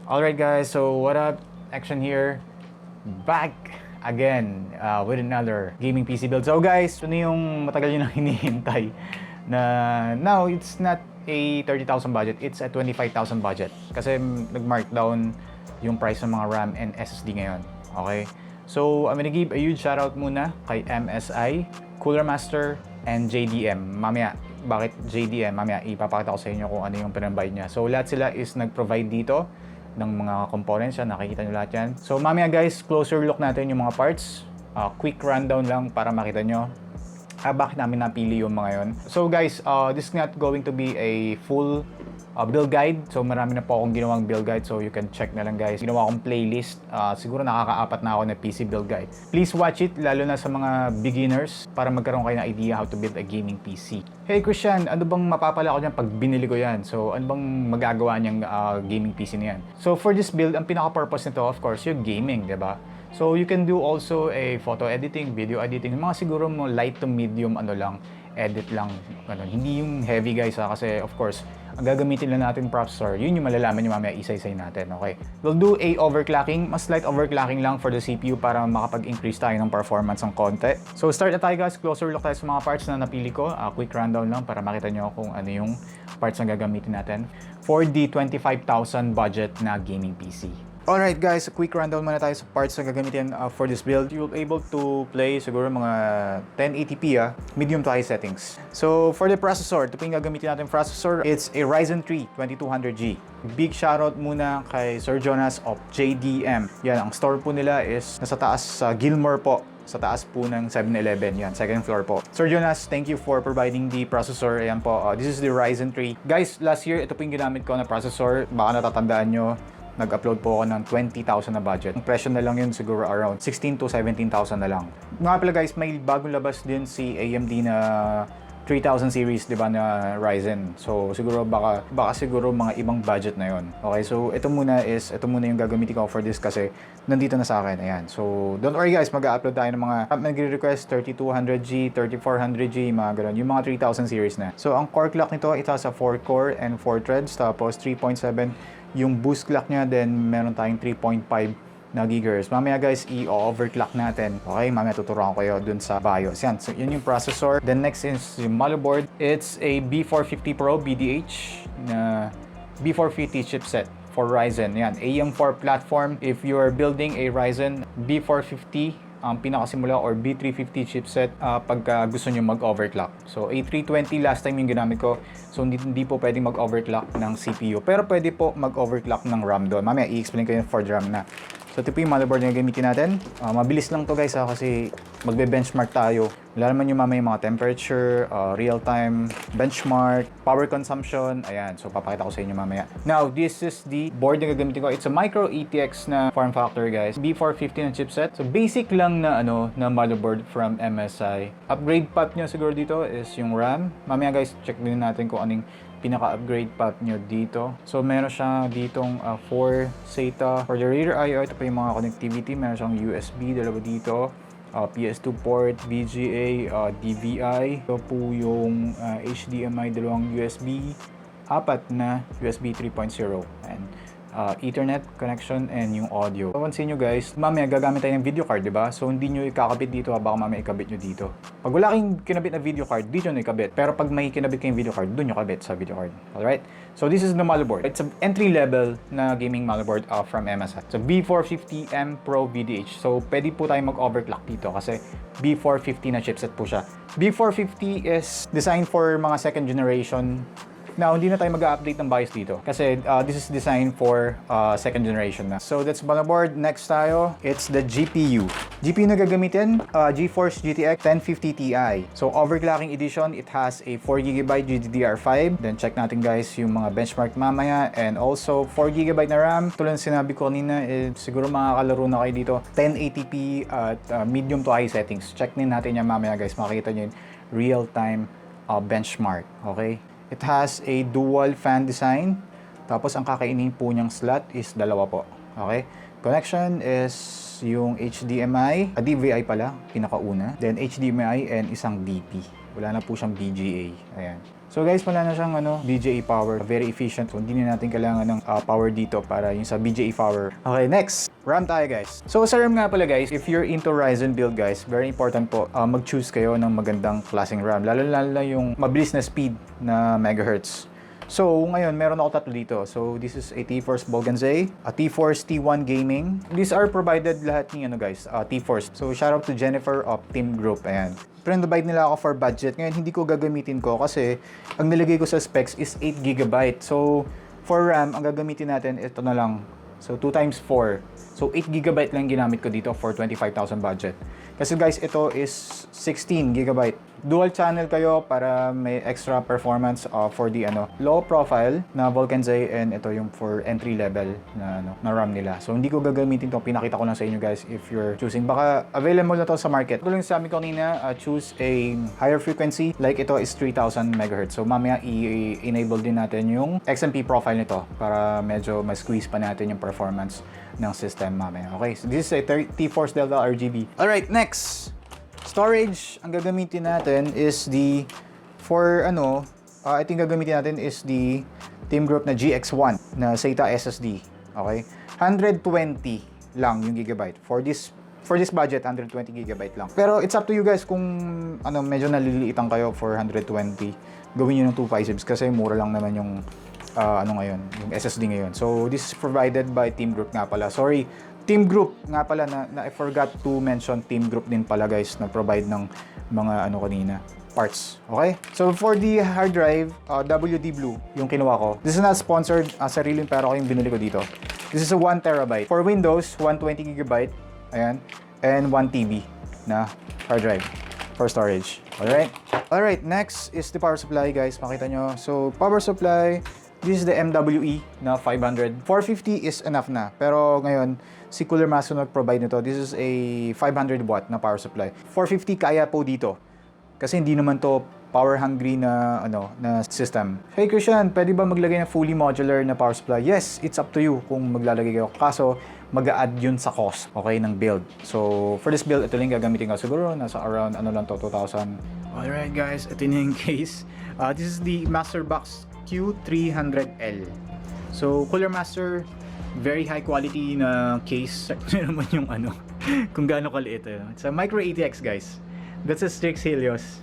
Alright guys, so what up? Action here. Back again with another gaming PC build. So guys, ito na yung matagal nyo nang hinihintay na now it's not a 30,000 budget, it's a 25,000 budget. Kasi nag-markdown yung price ng mga RAM and SSD ngayon. Okay? So I'm gonna give a huge shoutout muna kay MSI, Cooler Master, and JDM. Mamaya, bakit JDM? Mamaya ipapakita ko sa inyo kung ano yung pinambayad niya. So lahat sila is nag-provide dito ng mga components yan, nakikita nyo lahat yan. So mamaya guys, closer look natin yung mga parts. Quick rundown lang para makita nyo bakit namin napili yung mga yon. So guys, this is not going to be a full build guide. So marami na po akong ginawang build guide, so you can check na lang guys. Ginawa akong playlist, siguro nakakaapat na ako na PC build guide. Please watch it, lalo na sa mga beginners, para magkaroon kayo ng idea how to build a gaming PC. Hey Christian, ano bang mapapala ko dyan pag binili ko yan? So ano bang magagawa niyang gaming PC na yan? So for this build, ang pinaka-purpose nito of course yung gaming, diba? So you can do also a photo editing, video editing, mga siguro mo light to medium ano lang, edit lang, ganun. Hindi yung heavy guys kasi of course, ang gagamitin lang natin processor, yun yung malalaman nyo mamaya isa-isay natin, okay? We'll do a overclocking, mas light overclocking lang for the CPU para makapag-increase tayo ng performance ng konti. So start na tayo guys, closer look tayo sa mga parts na napili ko, quick rundown lang para makita nyo kung ano yung parts na gagamitin natin for the 25,000 budget na gaming PC. Alright guys, a quick rundown muna tayo sa parts na gagamitin for this build. You'll be able to play siguro mga 1080p medium to high settings. So for the processor, ito po yung gagamitin natin processor. It's a Ryzen 2200G. Big shoutout muna kay Sir Jonas of JDM. Yan, ang store po nila is nasa taas sa Gilmore po. Sa taas po ng 7-Eleven. Yan, second floor po. Sir Jonas, thank you for providing the processor. Ayan po, this is the Ryzen 3. Guys, last year, ito po yung ginamit ko na processor. Baka natatandaan nyo, nag-upload po ako ng 20,000 na budget. Ang presyo na lang yun siguro around 16,000 to 17,000 na lang. Nga pala guys, may bagong labas din si AMD na 3000 series, di ba, na Ryzen. So siguro baka siguro mga ibang budget na yon. Okay, so ito muna yung gagamitin ko for this kasi nandito na sa akin. Ayan. So don't worry guys, mag-upload tayo ng mga nagre-request 3200G, 3400G, mga ganun. Yung mga 3000 series na. So ang core clock nito, it has a 4 core and 4 threads, tapos 3.7 yung boost clock niya, then meron tayong 3.5 na gigahertz. Mamaya guys, i-overclock natin. Okay, mamaya tuturuan ko kayo dun sa BIOS. Yan, so yun yung processor. Then next is yung motherboard. It's a B450 Pro-VDH na B450 chipset for Ryzen. Yan, AM4 platform. If you're building a Ryzen B450 ang pinakasimula or B350 chipset pagka gusto nyo mag-overclock. So A320 last time yung ginamit ko. So hindi po pwedeng mag-overclock ng CPU. Pero pwede po mag-overclock ng RAM doon. Mamaya i-explain ko yung for RAM na. So ito po yung motherboard na gamitin natin. Mabilis lang to guys kasi magbe-benchmark tayo. Wala naman yung mamaya mga temperature, real-time, benchmark, power consumption. Ayan, so papakita ko sa inyo mamaya. Now, this is the board na gagamitin ko. It's a micro ATX na form factor guys. B450 na chipset. So basic lang na na motherboard from MSI. Upgrade path nyo siguro dito is yung RAM. Mamaya guys, check din natin kung anong pinaka-upgrade path nyo dito. So meron siya ditong 4 SATA. For the rear I/O, ito pa yung mga connectivity. Meron siyang USB, dalawa dito. PS2 port, VGA, DVI. Ito po yung HDMI, dalawang USB, 4 na USB 3.0 and Ethernet connection and yung audio. Papansin nyo guys, mamaya gagamit tayo ng video card, diba? So hindi nyo ikakabit dito, baka mamaya ikabit nyo dito. Pag wala kayong kinabit na video card, dito nyo ikabit. Pero pag may kinabit kayong video card, doon nyo kabit sa video card. Alright? So this is the motherboard. It's an entry level na gaming motherboard from MSI. So B450M Pro-VDH. So pwede po tayo mag-overclock dito kasi B450 na chipset po siya. B450 is designed for mga second generation. Now, hindi na tayo mag-update ng BIOS dito kasi this is designed for second generation na. So, that's motherboard. Next tayo, it's the GPU. GPU na gagamitin, GeForce GTX 1050Ti. So, overclocking edition, it has a 4GB GDDR5. Then, check natin guys yung mga benchmark mamaya. And also, 4GB na RAM. Tulad ng sinabi ko kanina, siguro makakalaro na kayo dito. 1080p at medium to high settings. Check din natin yan mamaya guys. Makikita nyo yung real-time benchmark. Okay? It has a dual fan design. Tapos ang kakainin po niyang slot is dalawa po. Okay? Connection is yung HDMI, DVI pala, pinakauna. Then HDMI and isang DP. Wala na po siyang VGA. Ayan. So guys, wala na siyang BGA power. Very efficient. So hindi na natin kailangan ng power dito para yung sa BGA power. Okay, next. RAM tayo guys. So sa RAM nga pala guys, if you're into Ryzen build guys, very important po mag-choose kayo ng magandang klaseng RAM. Lalo na yung mabilis na speed na megahertz. So ngayon, meron ako tatlo dito. So this is a Tforce Bolganze, a Tforce T1 Gaming. These are provided lahat ni guys, Tforce. So shout out to Jennifer of TeamGroup. Ayan. Pinrovide nila ako for budget. Ngayon, hindi ko gagamitin ko kasi ang nilagay ko sa specs is 8GB. So, for RAM, ang gagamitin natin, ito na lang. So, 2 times 4. So, 8GB lang ginamit ko dito for 25,000 budget. Kasi guys, ito is 16GB. Dual channel kayo para may extra performance for the low profile na Volcanze, and ito yung for entry level na RAM nila. So hindi ko gagamitin to, pinakita ko lang sa inyo guys if you're choosing. Baka available na to sa market. Tulong sa amin ko kanina, choose a higher frequency, like ito is 3000 MHz. So mamaya i-enable din natin yung XMP profile nito para medyo ma-squeeze pa natin yung performance ng system mamaya. Okay, so this is a Tforce Delta RGB. Alright, next! Storage, ang gagamitin natin is the, I think gagamitin natin is the TeamGroup na GX1 na SATA SSD. Okay? 120 lang yung gigabyte. For this budget, 120 gigabyte lang. Pero it's up to you guys kung medyo naliliitan kayo for 120. Gawin nyo ng 256 kasi mura lang naman yung ngayon, yung SSD ngayon. So this is provided by TeamGroup nga pala. Sorry, TeamGroup nga pala na I forgot to mention TeamGroup din pala guys, nag-provide ng mga kanina, parts. Okay? So for the hard drive, WD Blue yung kinuha ko. This is not sponsored, sariling pera ko yung binili ko dito. This is a 1TB. For Windows, 120GB. Ayan. And 1TB na hard drive for storage. Alright? Alright, next is the power supply guys. Makita nyo. So power supply, this is the MWE na 500. 450 is enough na. Pero ngayon, si Cooler Master nag-provide nito. This is a 500 watt na power supply. 450 kaya po dito. Kasi hindi naman to power hungry na na system. Hey Christian, pwede ba maglagay ng fully modular na power supply? Yes, it's up to you kung maglalagay kayo. Kaso, mag-a-add yun sa cost, okay, ng build. So, for this build, ito lang gagamitin ko siguro. Nasa around, 2,000. Alright guys, ito na yung case. This is the Masterbox Q300L. So, Cooler Master, very high quality na case. Check naman yung kung gaano kaliit. It's a micro ATX guys. That's a Strix Helios.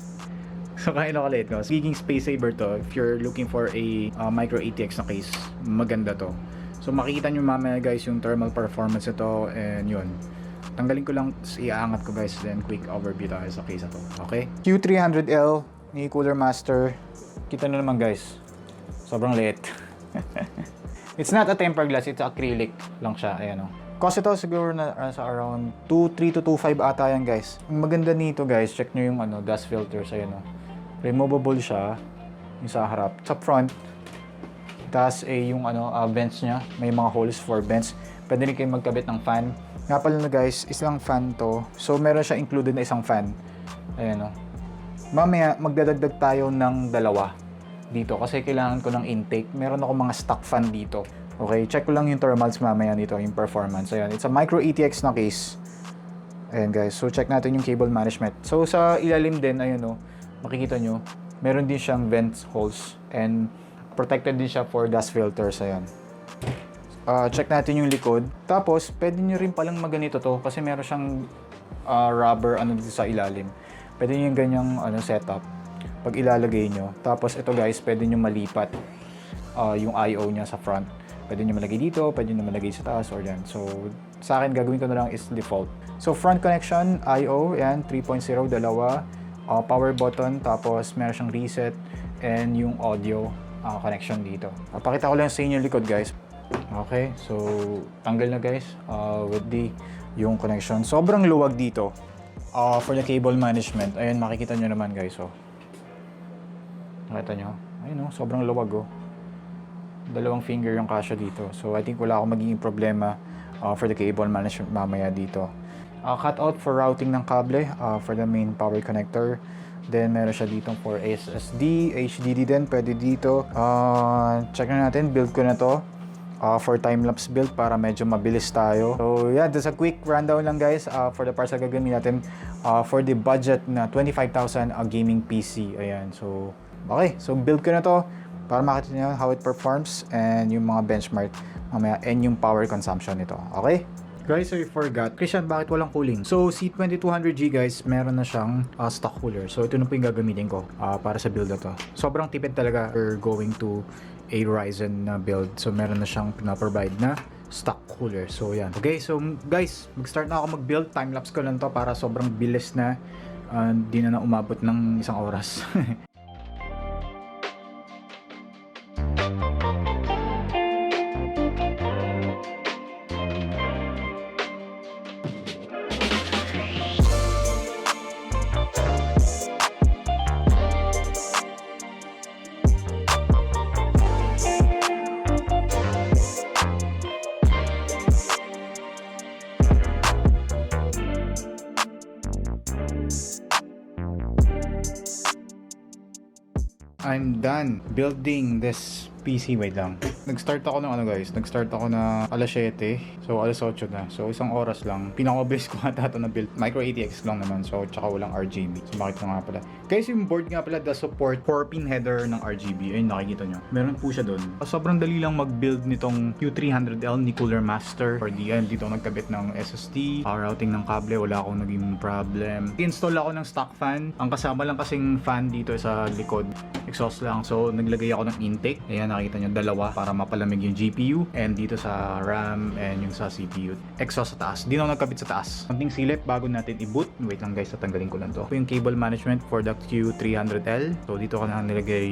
So kaya na kaliit ko. Speaking space saver to, if you're looking for a micro ATX na case, maganda to. So makikita nyo mamaya guys yung thermal performance ito, and yun. Tanggalin ko lang, iaangat ko guys, then quick overview tayo sa case na to. Okay? Q300L ni Cooler Master. Kita na naman guys. Sobrang liit. It's not a tempered glass, it's acrylic lang siya. Ayan o. Cost ito siguro na sa around 2.3 to 2.5 ata yan guys. Ang maganda nito guys, check nyo yung dust filters. Ayan o. Removable siya. Yung sa harap. Sa front, tapos yung vents nya. May mga holes for vents. Pwede rin kayo magkabit ng fan. Nga pala na guys, isang fan to. So meron siya included na isang fan. Ayan o. Mamaya magdadagdag tayo ng dalawa dito kasi kailangan ko ng intake. Meron ako mga stock fan dito. Okay, check ko lang yung thermals mamaya dito, yung performance. Ayan, it's a micro ATX na case. Ayan guys, so check natin yung cable management. So sa ilalim din, ayun makikita nyo, meron din siyang vent holes and protected din siya for dust filters. Ayan. Check natin yung likod. Tapos, pwede nyo rin palang maganito to kasi meron siyang rubber dito sa ilalim. Pwede nyo yung ganyang setup pag ilalagay nyo. Tapos ito guys, pwede nyo malipat yung I/O nya sa front. Pwede nyo malagay dito, pwede nyo malagay sa taas or yan. So sa akin, gagawin ko na lang is default. So front connection, I/O, yan, 3.0, dalawa. Power button, tapos meron siyang reset and yung audio connection dito. Papakita ko lang sa inyo yung likod guys. Okay, so tanggal na guys with yung connection. Sobrang luwag dito for the cable management. Ayan, makikita nyo naman guys. So, nakita nyo? Ayun sobrang luwag Dalawang finger yung kasya dito. So I think wala akong magiging problema for the cable management mamaya dito. Cutout for routing ng kable for the main power connector. Then meron siya dito for SSD, HDD din, pwede dito. Check na natin, build ko na to for Timelapse Build para medyo mabilis tayo. So yeah, that's a quick rundown lang guys for the parts na gagawin natin for the budget na 25,000 gaming PC. Ayan, so Okay, so build ko na to para makita nyo how it performs and yung mga benchmark mamaya and yung power consumption nito. Okay? Guys, I forgot. Christian, bakit walang cooling? So, si 2200G guys, meron na siyang stock cooler. So, ito na po yung gagamitin ko para sa build na to. Sobrang tipid talaga for going to a Ryzen na build. So, meron na siyang pinaprovide na stock cooler. So, yan. Okay, so guys, mag-start na ako mag-build. Timelapse ko lang to para sobrang bilis na di na umabot ng isang oras. I'm done building this PC. Wait lang. Nag-start ako ng guys. Nag-start ako na alas 7. So, alas 8 na. So, isang oras lang. Pinaka-obvious ko ata ito na build. Micro ATX lang naman. So, tsaka walang RGB. So, makita nga pala. Guys, yung board nga pala does support 4-pin header ng RGB. Ayun, nakikita nyo. Meron po siya doon. Sobrang dali lang mag-build nitong Q300L ni Cooler Master. For the end, dito nagkabit ng SSD. Routing ng kable. Wala akong naging problem. I-install ako ng stock fan. Ang kasama lang kasing fan dito sa likod. Exhaust lang. So, naglagay ako ng intake. Ayan, nakita nyo, dalawa para mapalamig yung GPU and dito sa RAM and yung sa CPU. Exhaust sa taas. Di na ako nagkabit sa taas. Konting silip bago natin i-boot. Wait lang guys, tatanggalin ko lang to. Ito yung cable management for the Q300L. So dito ko na nilagay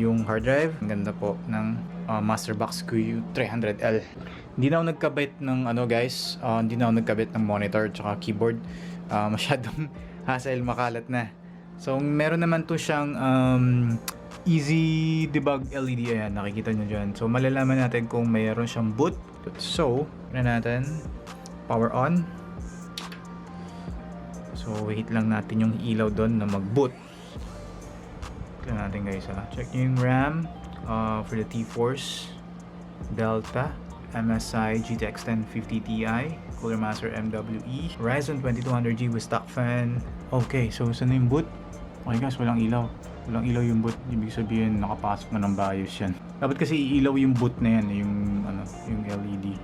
yung hard drive. Ang ganda po ng Masterbox Q300L. Hindi na ako nagkabit ng guys. Hindi na ako nagkabit ng monitor tsaka keyboard. Masyadong hassle, makalat na. So meron naman to siyang easy debug LED. Ayan, nakikita nyo dyan. So, malalaman natin kung mayroon siyang boot. So, natin. Power on. So, wait lang natin yung ilaw doon na mag-boot. Tignan natin guys ha. Check nyo yung RAM for the Tforce Delta MSI GTX 1050Ti Cooler Master MWE Ryzen 2200G with stock fan. Okay, so saan na yung boot? Okay guys, walang ilaw. Walang ilaw yung boot. Ibig sabihin nakapasok na ng BIOS yan. Dapat kasi ilaw yung boot na yan, yung LED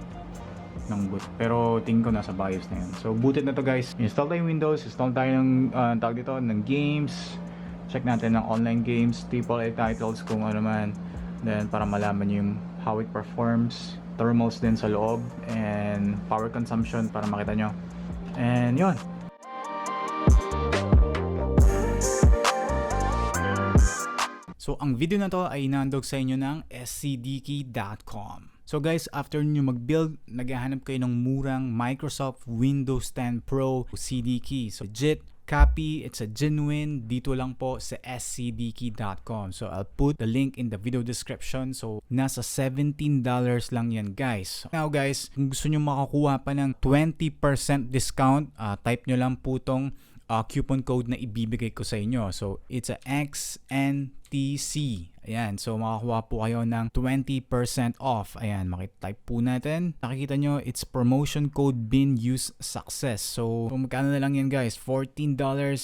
ng boot. Pero tingin ko nasa BIOS na yan. So booted na to guys. Install tayo yung Windows, install tayo ng tawag dito, ng games. Check natin ng online games, AAA titles kung ano man. Then para malaman yung how it performs. Thermals din sa loob and power consumption para makita nyo. And yun. So, ang video na to ay inandog sa inyo ng scdkey.com. So guys, after nyo mag-build, naghahanap kayo ng murang Microsoft Windows 10 Pro CD key. So, legit copy, it's a genuine, dito lang po sa scdkey.com. So, I'll put the link in the video description. So, nasa $17 lang yan guys. Now guys, kung gusto nyo makakuha pa ng 20% discount, type nyo lang po tong coupon code na ibibigay ko sa inyo. So, it's a XNTC. Ayan. So, makakuha po kayo ng 20% off. Ayan. Makitype po natin. Nakikita nyo, it's promotion code bin use success. So, kung magkano na lang yan guys, $14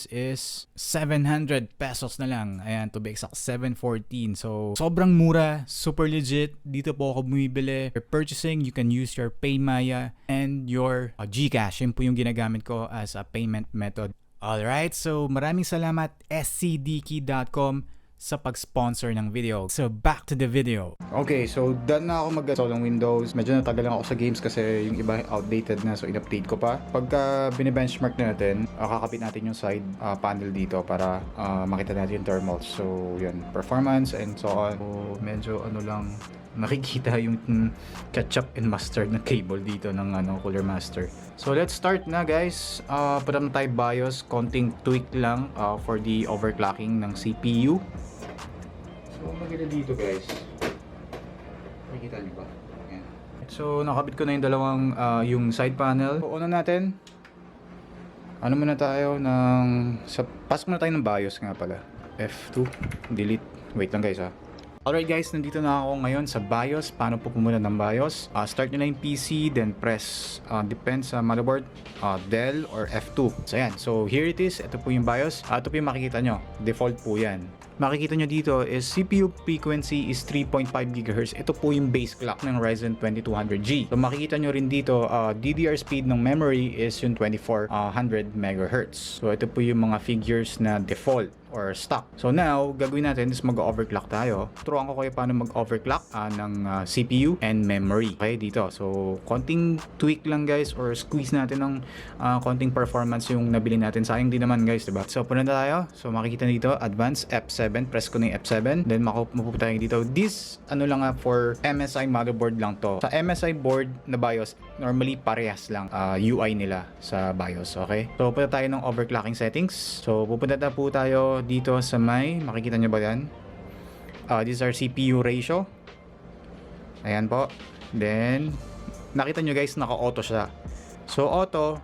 is 700 pesos na lang. Ayan. To be exact, 714. So, sobrang mura. Super legit. Dito po ako bumibili. For purchasing, you can use your PayMaya and your GCash. Yun po yung ginagamit ko as a payment method. Alright, so maraming salamat scdkey.com sa pag-sponsor ng video. So back to the video. Okay, so done na ako mag-install ng Windows. Medyo natagal lang ako sa games kasi yung iba outdated na, so in-update ko pa. Pagka bine-benchmark natin, kakapit natin yung side panel dito para makita natin yung thermals. So yun, performance and so on. So medyo lang, nakikita yung ketchup and mustard na cable dito ng Cooler Master. So let's start na guys. Put na tayo BIOS, konting tweak lang for the overclocking ng CPU. So maganda dito guys, makikita nyo ba? Ayan. So nakabit ko na yung dalawang yung side panel. So, una natin, muna tayo pasok muna tayo ng BIOS nga pala. F2, delete. Wait lang guys ha. Alright guys, nandito na ako ngayon sa BIOS. Paano po pumunta ng BIOS? Start nyo na yung PC, then press, depends sa motherboard, Dell or F2. So yan, so here it is. Ito po yung BIOS. Ito po yung makikita nyo. Default po yan. makikita nyo dito is CPU frequency is 3.5 GHz. Ito po yung base clock ng Ryzen 2200G. So makikita nyo rin dito, DDR speed ng memory is yung 2400 MHz. So ito po yung mga figures na default or stock. So now, gagawin natin is mag-overclock tayo. Turuan ko kayo paano mag-overclock ng CPU and memory. Okay, dito. So, konting tweak lang guys or squeeze natin ng konting performance yung nabili natin. Sayang din naman guys, diba? So, punta tayo. So, makikita dito, advanced F7. Press ko na yung F7. Then, mapupunta tayo dito. This, ano lang for MSI motherboard lang to. Sa MSI board na BIOS, normally parehas lang UI nila sa BIOS. Okay? So, punta tayo ng overclocking settings. So, pupunta na po tayo dito sa makikita nyo ba yan? These are CPU ratio. Ayan po. Then, nakita nyo guys, naka-auto siya. So, auto,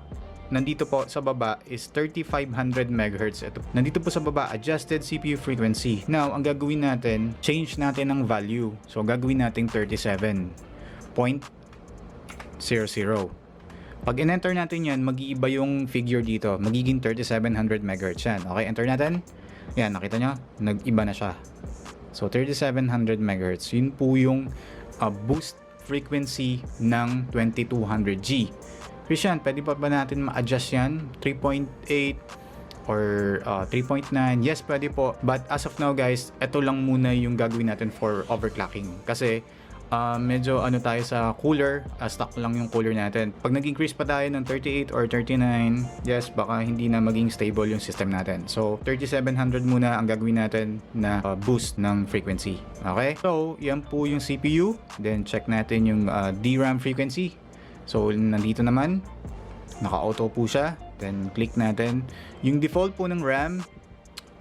nandito po sa baba is 3500 MHz. Ito. Nandito po sa baba, adjusted CPU frequency. Now, ang gagawin natin, change natin ng value. So, gagawin natin 37.00. Pag in-enter natin yan, mag-iiba yung figure dito. Magiging 3700 MHz yan. Okay, enter natin. Yan, nakita nyo? Nag-iba na siya. So, 3700 MHz. Yun po yung boost frequency ng 2200G. Christian, pwede pa ba natin ma-adjust yan? 3.8 or 3.9? Yes, pwede po. But as of now guys, ito lang muna yung gagawin natin for overclocking. Kasi medyo ano tayo sa cooler, stock lang yung cooler natin. Pag nag-increase pa tayo ng 38 or 39, yes, baka hindi na maging stable yung system natin. So 3700 muna ang gagawin natin na boost ng frequency. Okay? So yan po yung CPU. Then check natin yung DRAM frequency. So nandito naman, naka-auto po siya. Then click natin. Yung default po ng RAM,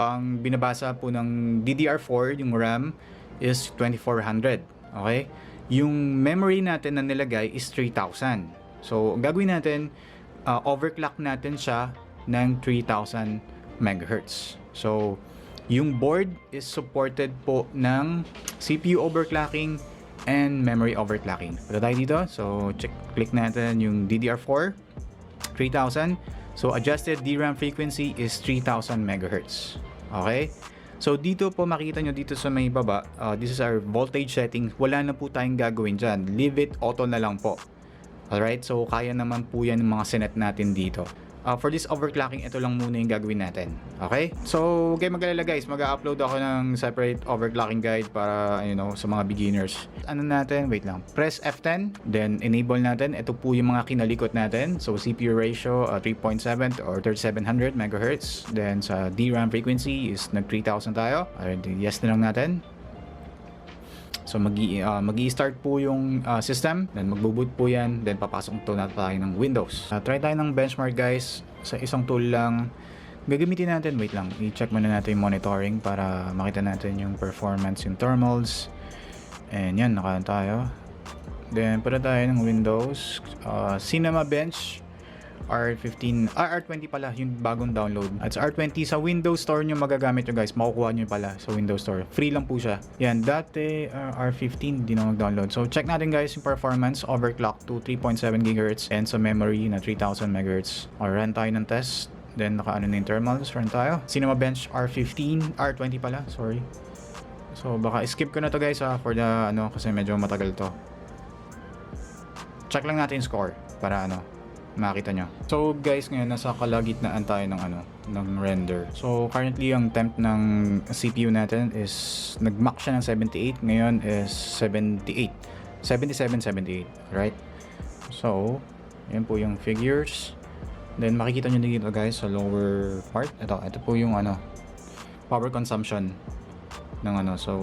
ang binabasa po ng DDR4, yung RAM is 2400. Okay? Yung memory natin na nilagay is 3000. So, gagawin natin, overclock natin siya ng 3000 MHz. So, yung board is supported po ng CPU overclocking and memory overclocking. Punta tayo dito. So, click natin yung DDR4, 3000. So, adjusted DRAM frequency is 3000 MHz. Okay? So, dito po makita nyo dito sa may baba, this is our voltage settings. Wala na po tayong gagawin dyan. Leave it auto na lang po. Alright? So, kaya naman po yan yung mga sinet natin dito. For this overclocking, ito lang muna yung gagawin natin. Okay? So, okay, mag-alala guys. Mag-upload ako ng separate overclocking guide para, sa mga beginners. Ano natin? Wait lang. Press F10. Then, enable natin. Ito po yung mga kinalikot natin. So, CPU ratio, 3.7 or 3700 MHz. Then, sa DRAM frequency is nag-3000 tayo. Alright, yes na lang natin. So, mag-i-start po yung system. Then, magbo-boot po yan. Then, papasok natin tayo ng Windows. Try tayo ng benchmark guys. Sa isang tool lang. Gagamitin natin. Wait lang. I-check muna natin yung monitoring para makita natin yung performance, yung thermals. And yan, naka tayo. Then, para tayo ng Windows. Cinebench R20 pala, yung bagong download. At sa R20 sa Windows Store nyo magagamit nyo guys, makukuha nyo pala sa Windows Store. Free lang po siya. Yan, dati R15 di na mag-download. So check natin guys yung performance, overclock to 3.7 GHz and sa memory na 3000 MHz. Or run tayo ng test. Then naka-ano na yung thermals, run tayo. Cinebench R20 pala, sorry. So baka skip ko na to guys for the kasi medyo matagal to. Check lang natin yung score para makita nyo. So guys, ngayon nasa kalagitnaan tayo ng render. So currently ang temp ng CPU natin is nag-max siya ng 78, ngayon is 77, 78, right? So yan po yung figures. Then makikita nyo dito guys sa lower part. Ito po yung power consumption ng so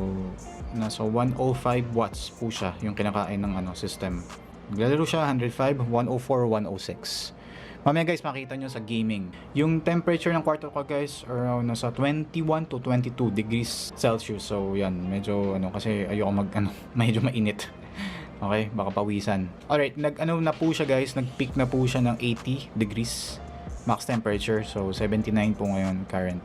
nasa 105 watts po siya yung kinakain ng system. Naglalaro siya 105, 104, 106. Mamaya guys, makita nyo sa gaming. Yung temperature ng kwarto ko guys, around nasa 21 to 22 degrees Celsius. So yan, medyo kasi ayoko medyo mainit. Okay, baka pawisan. Alright, na po siya guys, nag-peak na po siya ng 80 degrees max temperature. So 79 po ngayon current.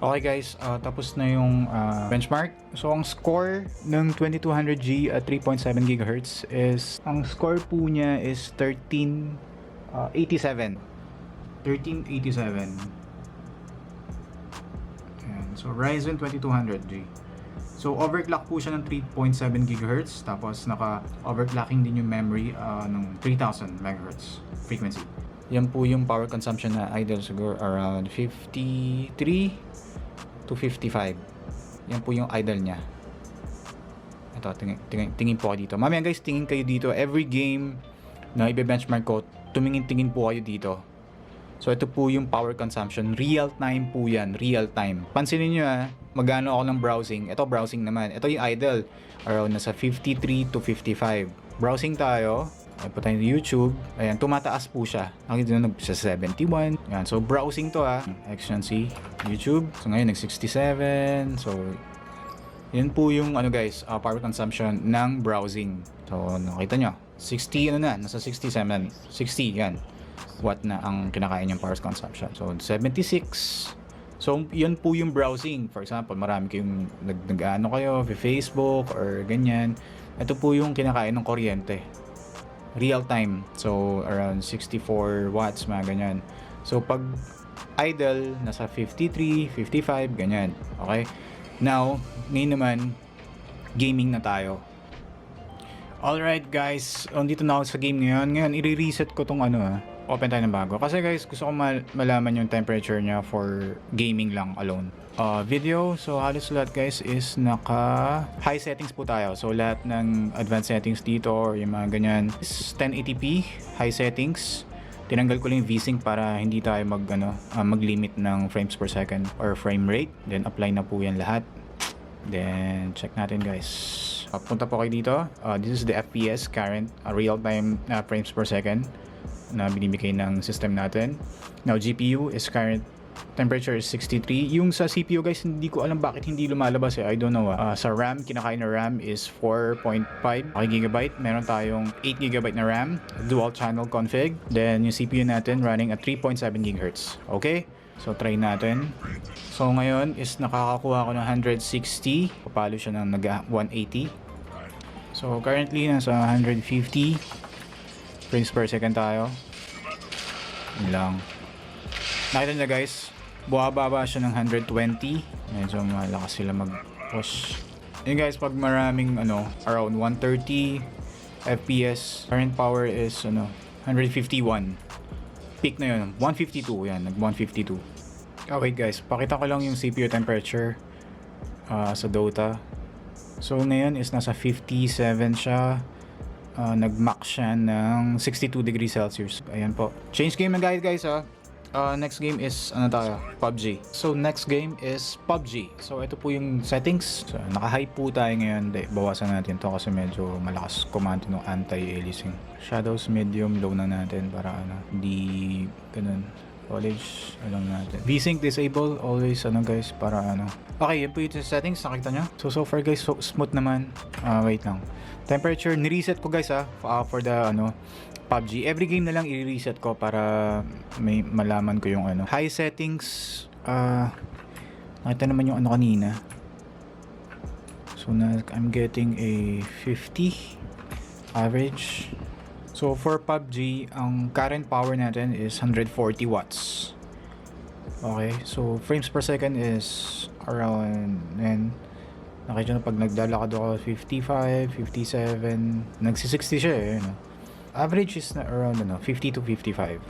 Okay guys, tapos na yung benchmark. So ang score ng 2200G at 3.7 GHz is, ang score po niya is 1387. 1387. Ayan. So, Ryzen 2200G. So, overclock po siya ng 3.7 GHz. Tapos, naka-overclocking din yung memory ng 3000 MHz frequency. Yan po yung power consumption na idle siguro around 53 to 55. Yan po yung idle niya. Ito, tingin po kayo dito. Mamaya guys, tingin kayo dito. Every game na ibe-benchmark ko, tumingin-tingin po kayo dito. So, ito po yung power consumption. Real time po yan. Real time. Pansinin nyo magano ako ng browsing. Ito, browsing naman. Ito yung idle. Around nasa 53 to 55. Browsing tayo. Ay po tayo YouTube. Ayan, tumataas po siya. Nakita nyo sa 71. Ayan, so browsing to Excellency, YouTube. So, ngayon, nag-67. So, yun po yung guys, power consumption ng browsing. So, nakita nyo. 60, nasa 67. 60, yan. Watt na ang kinakain yung power consumption. So, 76. So, yun po yung browsing. For example, marami kayong nag-ano kayo, Facebook or ganyan. Ito po yung kinakain ng kuryente. Real time. So, around 64 watts, mga ganyan. So, pag idle, nasa 53, 55, ganyan. Okay? Now, ngayon naman, gaming na tayo. Alright guys, dito na ako sa game ngayon. Ngayon, i-reset ko tong open tayo ng bago. Kasi guys, gusto ko malaman yung temperature niya for gaming lang alone. Video, so halos lahat guys is naka high settings po tayo. So lahat ng advanced settings dito or yung mga ganyan is 1080p, high settings. Tinanggal ko lang yung VSync para hindi tayo mag-limit ng frames per second or frame rate. Then apply na po yan lahat. Then check natin guys. Punta po kayo dito. This is the FPS, current real-time frames per second na binibigay ng system natin. Now GPU is current temperature is 63. Yung sa CPU guys, hindi ko alam bakit hindi lumalabas I don't know. Sa RAM, kinakain na RAM is 4.5 GB. Meron tayong 8 GB na RAM, dual channel config. Then yung CPU natin running at 3.7 GHz. Okay? So try natin. So ngayon is nakakakuha ko ng 160. Papalo siya ng 180. So currently nasa 150 frames per second tayo. Yun lang. Nakita nyo guys, buhababa siya ng 120. Medyo malakas sila mag-push. Yun guys, pag maraming around 130 FPS, current power is 151. Peak na yun, 152 yan, nag 152. Okay guys, pakita ko lang yung CPU temperature sa Dota. So ngayon is nasa 57 siya. Nag-max siya ng 62 degrees Celsius. Ayan po. Change game na guys next game is PUBG. So next game is PUBG. So ito po yung settings. So, naka-high po tayo ngayon. Bawasan natin to kasi medyo malakas command ng anti-aliasing. Shadows medium low na natin para hindi ganun. College, alam natin. VSync disable always guys para Okay, yan po yung settings, nakita nyo. So far guys, so smooth naman. Wait lang. Temperature, ni-reset ko guys for the PUBG. Every game na lang i-reset ko para may malaman ko yung high settings. Nakita naman yung kanina. So I'm getting a 50 average. So for PUBG, ang current power natin is 140 watts. Okay, so frames per second is around, and nakita nyo pag naglalakad ako 55, 57, nagsi-60 siya Average is na around 50 to 55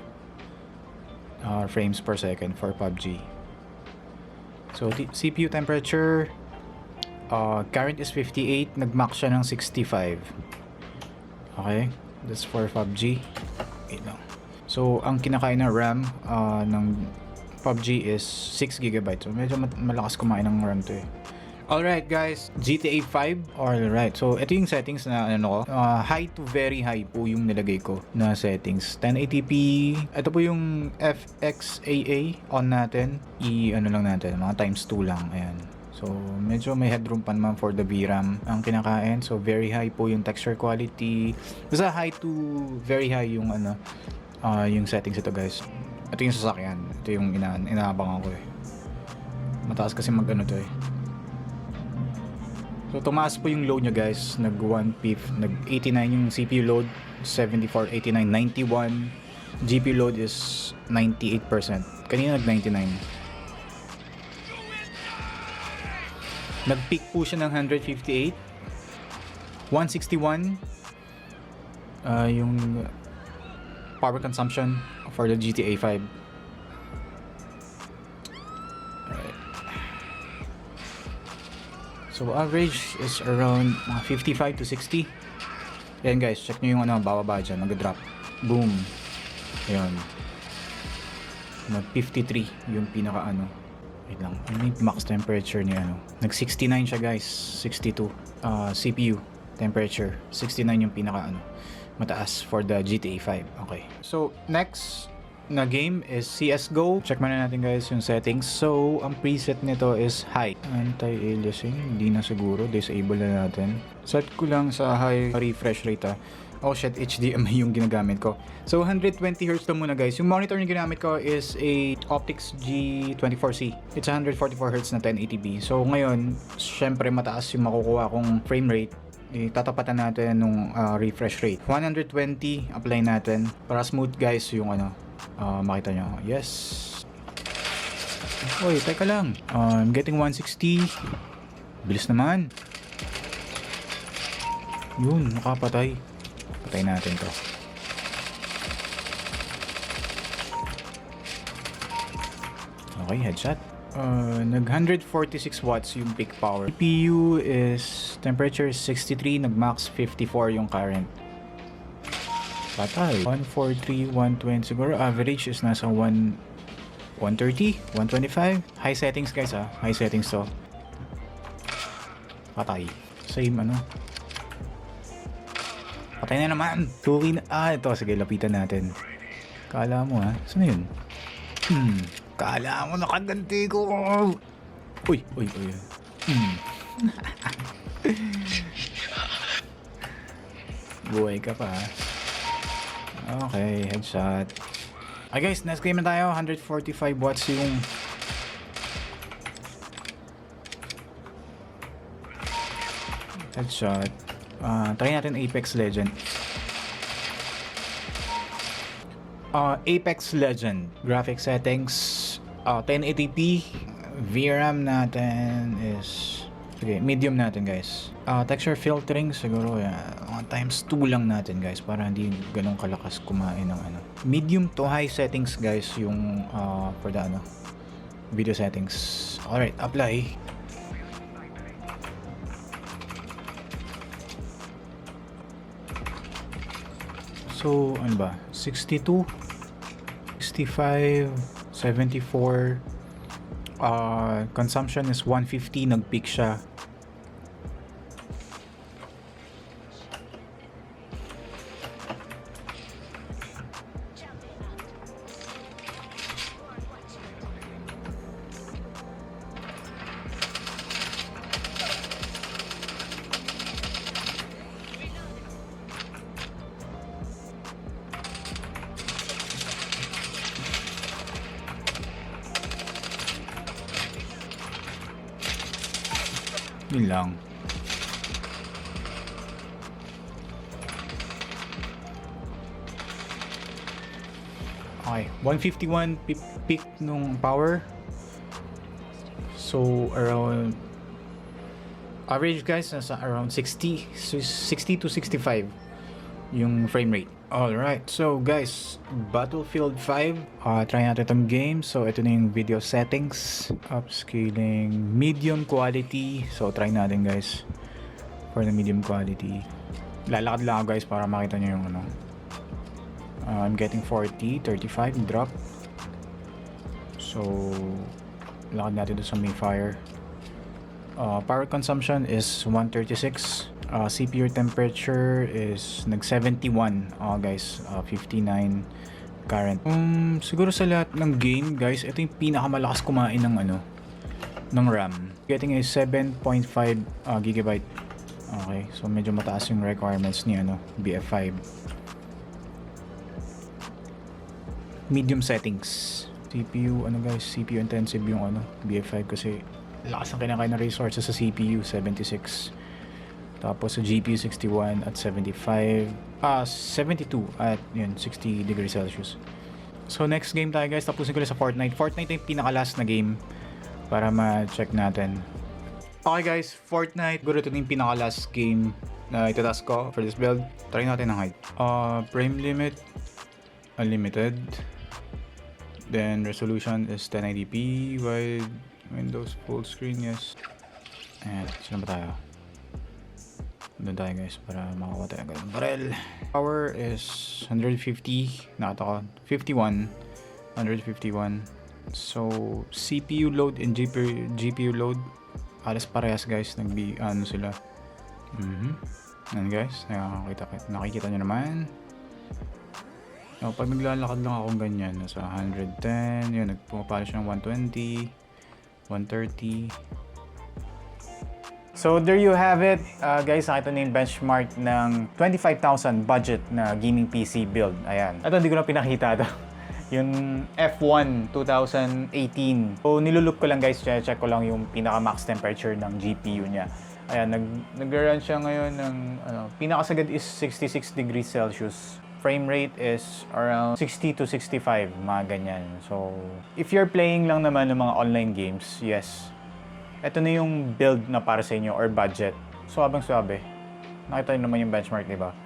frames per second for PUBG. So CPU temperature, current is 58, nag-max siya ng 65. Okay, that's for PUBG. Wait lang. So ang kinakain na RAM ng PUBG is 6 GB. So medyo malakas kumain ng RAM to Alright guys, GTA 5. Alright, so ito yung settings na high to very high po yung nilagay ko na settings. 1080p. Ito po yung FXAA on natin. Lang natin, mga times 2 lang. Ayan. So medyo may headroom pa naman for the VRAM ang kinakain. So very high po yung texture quality. Basta high to very high yung yung settings ito guys. Ito yung sasakyan. Ito yung inaabangan ko Mataas kasi to So tumaas po yung load nyo guys. Nag 1 nag 89 yung CPU load, 74, 89, 91. GPU load is 98%. Kanina nag 99. Nag-peak po siya ng 158. 161 yung power consumption for the GTA 5. Alright. So average is around 55 to 60. Ayan guys, check nyo yung bababa dyan, mag-drop. Boom. Ayan. Nag 53 yung pinaka wait lang, ano yung max temperature ni nag 69 siya guys, 62. CPU temperature 69 yung pinaka mataas for the GTA 5. Okay, so next na game is CSGO. Check muna natin guys yung settings. So ang preset nito is high. Anti-aliasing, hindi na siguro, disable na natin. Set ko lang sa high refresh rate. Oh shit, HDMI yung ginagamit ko. So 120Hz to muna guys. Yung monitor yung ginamit ko is a Optix G24C. It's 144Hz na 1080p. So ngayon, syempre mataas yung makukuha kong frame rate. Tatapatan natin nung refresh rate. 120, apply natin. Para smooth guys yung makita nyo. Yes. Uy, teka lang. I'm getting 160. Bilis naman. Yun, nakapatay. Patay natin to. Okay, headshot. Nag 146 watts yung peak power. CPU is temperature is 63, nag max 54 yung current. Patay. 143, 120 siguro. Average is nasa 130, 125. High settings guys High settings to. Patay. Same Patay na naman. Tuwi na. Ito. Sige, lapitan natin. Kala mo saan na yun? Kala mo nakaganti ko. Uy. Buhay ka pa. Okay, headshot. Okay guys, next game na tayo. 145 watts yung headshot. Try natin Apex Legend. Apex Legend. Graphic settings. 1080p. VRAM natin is... Sige, medium natin guys. Texture filtering siguro times 2 lang natin guys. Para hindi ganun kalakas kumain ng medium to high settings guys yung for the video settings. Alright, apply. So, 62, 65, 74. Consumption is 150, nag-peak siya. Yun lang. Okay, 151 peak nung power. So around average guys nasa around 60 to 65 yung frame rate. Alright, so guys, Battlefield 5, try natin itong game. So ito na yung video settings. Upscaling, medium quality. So try natin guys for the medium quality. Lalakad lang ako guys para makita nyo yung I'm getting 40, 35 drop. So lakad natin doon sa Mayfire. Power consumption is 136. CPU temperature is nag 71 guys, 59 current. Siguro sa lahat ng game guys, ito yung pinakamalakas kumain ng ng RAM. Getting a 7.5 gigabyte. Okay, so medyo mataas yung requirements ni BF5. Medium settings. CPU guys, CPU intensive yung BF5 kasi lakas ang kinakain na resources sa CPU, 76. Tapos sa GPU 61 at 75, 72 at 60 degrees Celsius. So next game tayo guys, tapusin ko lang sa Fortnite. Fortnite yung pinaka last na game para ma-check natin. Okay guys, Fortnite. Siguro ito na yung pinaka-last game na itatask ko for this build. Try natin ang height. Frame limit, unlimited. Then resolution is 1080p, wide, Windows full screen, yes. And saan ba tayo? Doon tayo guys para makakuha tayo agad ng barrel. Power is 150, nakita ko, 51, 151. So, CPU load and GPU load, alas parehas guys, ano sila. Yan guys, nakikita nyo naman. Pag naglalakad lang akong ganyan, nasa 110, yun, nagpumapalo siya ng 120, 130. So there you have it, guys. Nakita na yung benchmark ng 25,000 budget na gaming PC build. Ayan. Ito hindi ko na pinakita ito. Yung F1 2018. So nilulup ko lang guys, check ko lang yung pinaka max temperature ng GPU niya. Ayan, nag-run siya ngayon ng pinakasagad is 66 degrees Celsius. Frame rate is around 60 to 65, mga ganyan. So if you're playing lang naman ng mga online games, yes, ito na yung build na para sa inyo or budget. Suwabang-suwabe. Nakita nyo naman yung benchmark, di ba?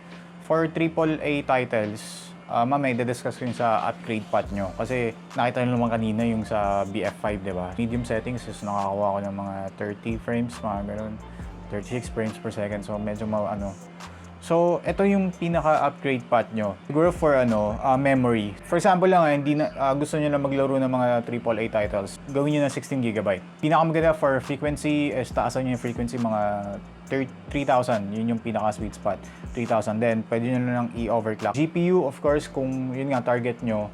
For AAA titles, mamaya i-discuss ko yung sa upgrade path nyo. Kasi nakita nyo naman kanina yung sa BF5, di ba? Medium settings is nakakakuha ko ng mga 30 frames, mga ganun. 36 frames per second. So medyo So, ito yung pinaka-upgrade path nyo. Siguro for memory. For example lang, gusto nyo na maglaro ng mga AAA titles, gawin nyo na 16GB. Pinakamaganda for frequency is taasan nyo yung frequency mga 3,000. Yun yung pinaka-sweet spot. 3,000. Then, pwede nyo na lang i-overclock. GPU, of course, kung yun nga target nyo,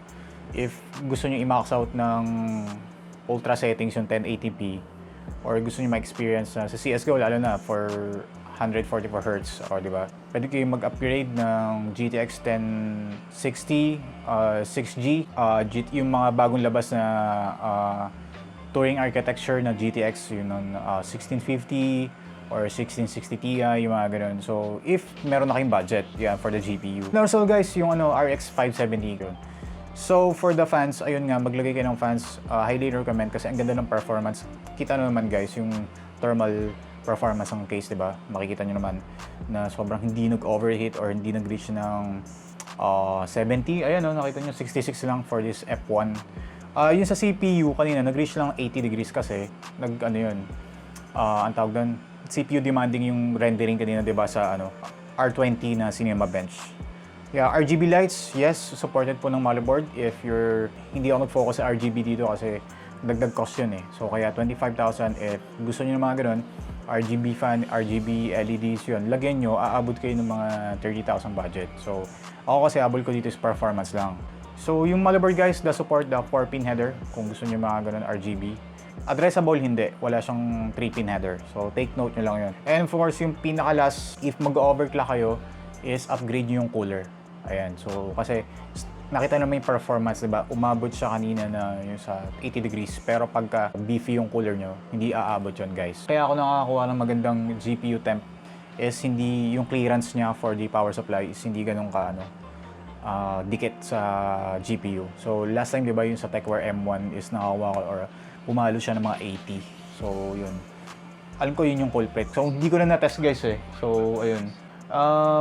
if gusto nyo i-max out ng ultra settings yung 1080p, or gusto nyo ma-experience sa CSGO, lalo na for 144Hz, o diba? Pwede kayo mag-upgrade ng GTX 1060, 6G, yung mga bagong labas na touring architecture na GTX, yun ng 1650 or 1660 Ti, yung mga ganun. So, if meron na kayong budget, yeah, for the GPU. Also guys, yung RX 570 yun. So, for the fans, ayun nga, maglagay kayo ng fans, highly recommend kasi ang ganda ng performance. Kita na naman guys, yung thermal performance ng case, diba? Makikita nyo naman na sobrang hindi nag-overheat or hindi nag-reach ng 70. Ayan, nakita nyo, 66 lang for this F1. Yung sa CPU, kanina, nag-reach lang 80 degrees kasi, ang tawag doon, CPU demanding yung rendering kanina, diba, sa R20 na Cinebench. Yeah, RGB lights, yes, supported po ng motherboard. If hindi ako nag-focus sa RGB dito kasi dagdag cost yun eh. So, kaya 25,000, if gusto nyo ng mga ganun, RGB fan, RGB LEDs yun, lagyan nyo, aabot kayo ng mga 30,000 budget. So, ako kasi abol ko dito is performance lang. So, yung motherboard guys, support the 4-pin header, kung gusto nyo mga ganun RGB. Addressable, hindi. Wala siyang 3-pin header. So, take note nyo lang yun. And of course, yung pinaka-last, if mag-overclock kayo, is upgrade nyo yung cooler. Ayan. So, kasi nakita naman yung performance, diba? Umabot siya kanina na yung sa 80 degrees. Pero pagka beefy yung cooler nyo, hindi aabot yun, guys. Kaya ako nakakakuha ng magandang GPU temp is hindi yung clearance niya for the power supply is hindi ganun dikit sa GPU. So, last time, diba, yung sa TechWare M1 is nakakuha ko or pumalo siya ng mga 80. So, yun. Alam ko yun yung culprit. So, hindi ko na na-test, guys, eh. So, ayun.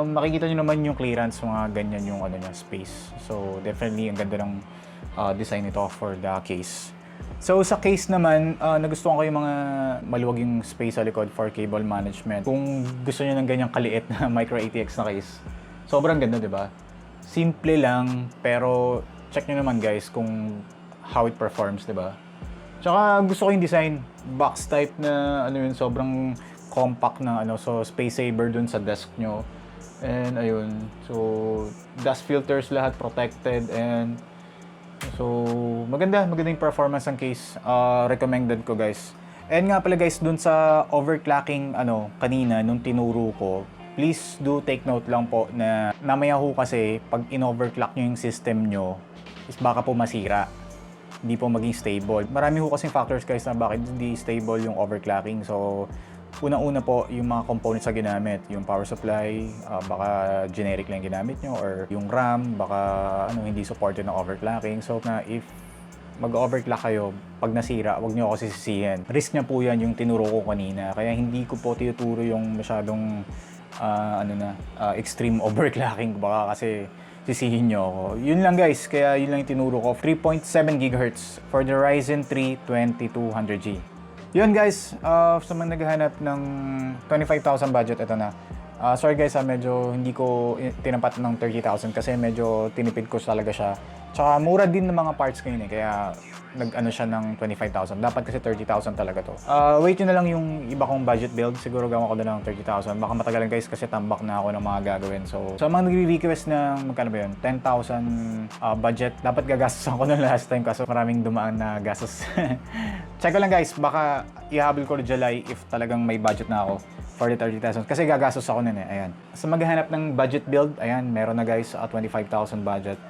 Makikita nyo naman yung clearance, mga ganyan yung space. So definitely ang ganda ng design nito for the case. So sa case naman, nagustuhan ko yung mga maluwag yung space sa likod for cable management. Kung gusto nyo ng ganyang kaliit na micro ATX na case, sobrang ganda, diba? Simple lang, pero check nyo naman guys kung how it performs, diba? Tsaka gusto ko yung design, box type na sobrang compact na so space saver dun sa desk nyo. And ayun, so dust filters lahat protected, and so maganda yung performance ng case. Recommended ko guys. And nga pala guys, dun sa overclocking kanina nung tinuro ko, please do take note lang po na mamaya ho kasi pag in-overclock nyo yung system nyo is baka po masira, hindi po maging stable. Marami ho kasing factors guys na bakit hindi stable yung overclocking. So unang-una po, yung mga components na ginamit, yung power supply, baka generic lang ginamit nyo, or yung RAM, baka hindi supported ng overclocking. So, if mag-overclock kayo, pag nasira, wag nyo ako sisisihin. Risk na po yan yung tinuro ko kanina. Kaya hindi ko po tinuturo yung masyadong extreme overclocking. Baka kasi sisihin nyo ako. Yun lang guys, kaya yun lang yung tinuro ko. 3.7 GHz for the Ryzen 3 2200G. Yun guys, sa mga naghahanap ng 25,000 budget, ito na. Sorry guys, medyo hindi ko tinampat ng 30,000 kasi medyo tinipid ko talaga siya. Tsaka mura din ng mga parts ngayon kaya nag-ano siya ng 25,000. Dapat kasi 30,000 talaga to. Wait nyo na lang yung iba kong budget build. Siguro gawa ko na ng 30,000. Baka matagalan guys kasi tambak na ako ng mga gagawin. So mga nagre-request ng magkano ba yun? 10,000 budget. Dapat gagastosan ko na last time kasi maraming dumaan na gastos. Check ko lang guys, baka ihabol ko na July if talagang may budget na ako for the 30,000. Kasi gagastos ako nun Ayan. Sa maghahanap ng budget build, ayan, meron na guys 25,000 budget.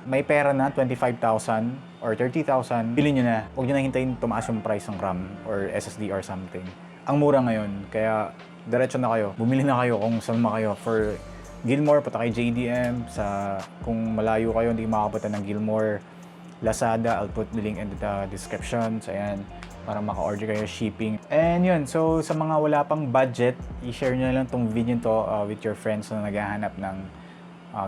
May pera na 25,000 or 30,000, bilhin nyo na. Huwag nyo na hintayin tumaas yung price ng RAM or SSD or something. Ang mura ngayon, kaya diretso na kayo. Bumili na kayo kung saan kayo. For Gilmore, punta kay JDM. Kung malayo kayo, hindi makapunta ng Gilmore. Lazada, I'll put the link in the description. So ayan, para maka-order kayo shipping. And yun, so sa mga wala pang budget, i-share nyo na lang tong video to with your friends na naghahanap ng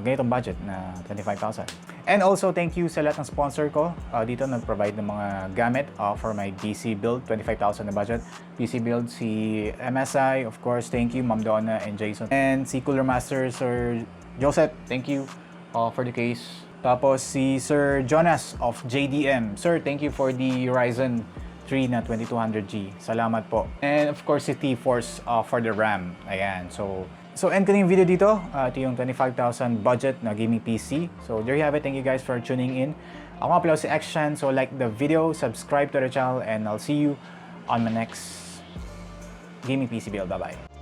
ganitong budget na 25,000. And also, thank you sa lahat ng sponsor ko. Dito nag-provide ng mga gamit for my PC build, 25,000 na budget. PC build, si MSI, of course, thank you, Ma'am Donna and Jason. And si Cooler Master, Sir Joseph, thank you for the case. Tapos si Sir Jonas of JDM. Sir, thank you for the Ryzen 3 na 2200G. Salamat po. And of course, si Tforce for the RAM. Ayan, So end ko na yung video dito. Ito yung 25,000 budget na gaming PC. So there you have it. Thank you guys for tuning in. Ako nga pala si Action. So like the video, subscribe to the channel, and I'll see you on my next gaming PC build. Bye-bye.